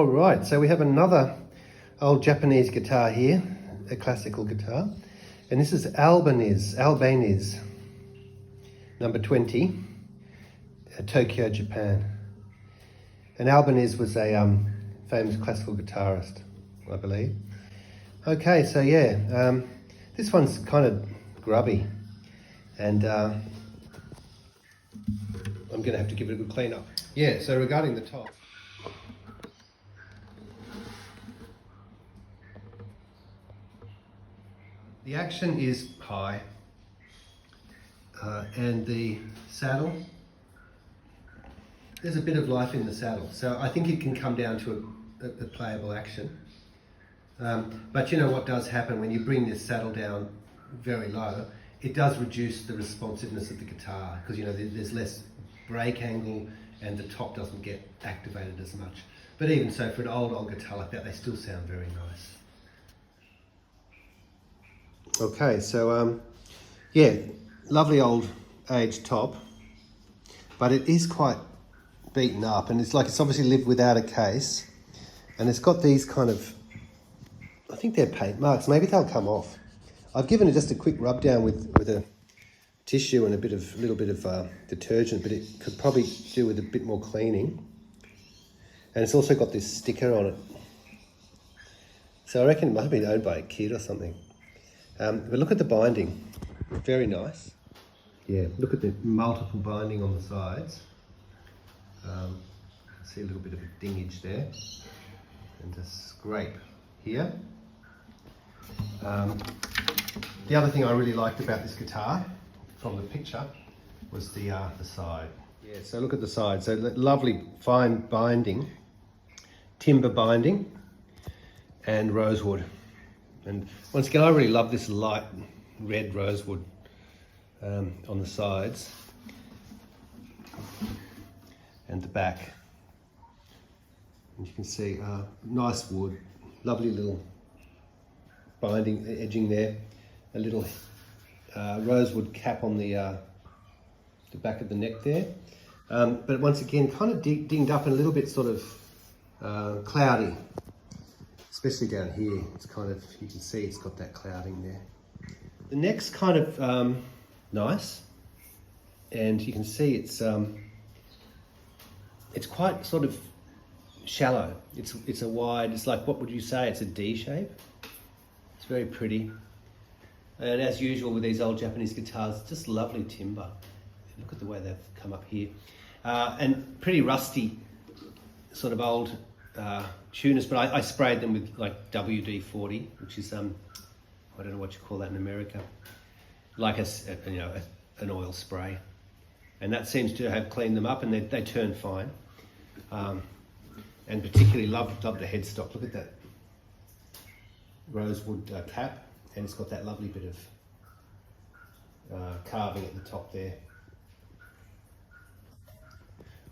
All right, so we have another old Japanese guitar here, a classical guitar. And this is Albeniz, number 20, Tokyo, Japan. And Albeniz was a famous classical guitarist, I believe. Okay, so yeah, this one's kind of grubby, and I'm going to have to give it a good clean up. Yeah, so regarding the top, the action is high, and the saddle, there's a bit of life in the saddle, so I think it can come down to a playable action. But you know what does happen when you bring this saddle down very low, it does reduce the responsiveness of the guitar, because you know there's less break angle and the top doesn't get activated as much. But even so, for an old guitar like that, they still sound very nice. Okay, so yeah, lovely old aged top, but it is quite beaten up, and it's obviously lived without a case, and it's got these kind of, I think they're paint marks. Maybe they'll come off. I've given it just a quick rub down with a tissue and a little bit of detergent, but it could probably do with a bit more cleaning. And it's also got this sticker on it, so I reckon it might have been owned by a kid or something. But look at the binding, very nice. Yeah, look at the multiple binding on the sides. See a little bit of a dingage there, and a scrape here. The other thing I really liked about this guitar, from the picture, was the side. Yeah, so look at the side. So lovely fine binding, timber binding, and rosewood. And once again, I really love this light red rosewood on the sides and the back. And you can see nice wood, lovely little binding edging there, a little rosewood cap on the back of the neck there. But once again, kind of dinged up and a little bit sort of cloudy. Especially down here, it's kind of, you can see it's got that clouding there. The neck's kind of nice, and you can see it's quite sort of shallow. It's a wide, it's like, what would you say? It's a D shape. It's very pretty. And as usual with these old Japanese guitars, just lovely timber. Look at the way they've come up here. And pretty rusty, sort of old tuners, but I sprayed them with like WD-40, which is I don't know what you call that in America, like an oil spray, and that seems to have cleaned them up, and they turn fine. And particularly love the headstock. Look at that rosewood cap, and it's got that lovely bit of carving at the top there.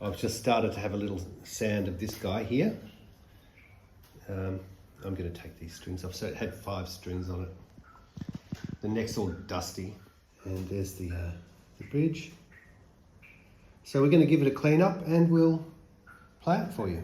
I've just started to have a little sound of this guy here. I'm going to take these strings off. So it had 5 strings on it. The neck's all dusty, and there's the bridge. So we're going to give it a clean up, and we'll play it for you.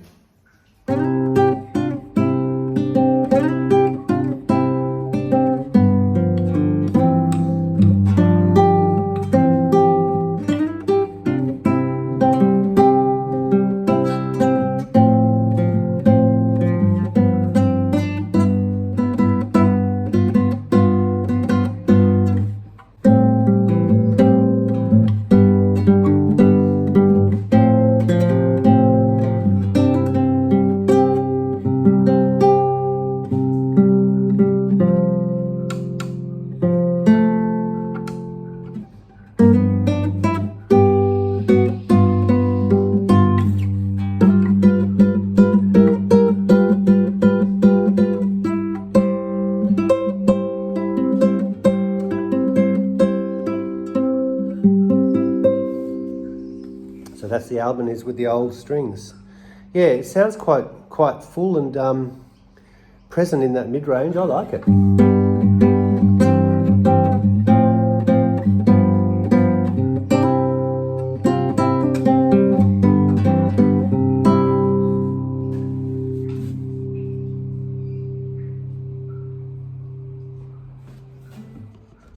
So that's the Albeniz with the old strings. Yeah, it sounds quite full and present in that mid-range. I like it.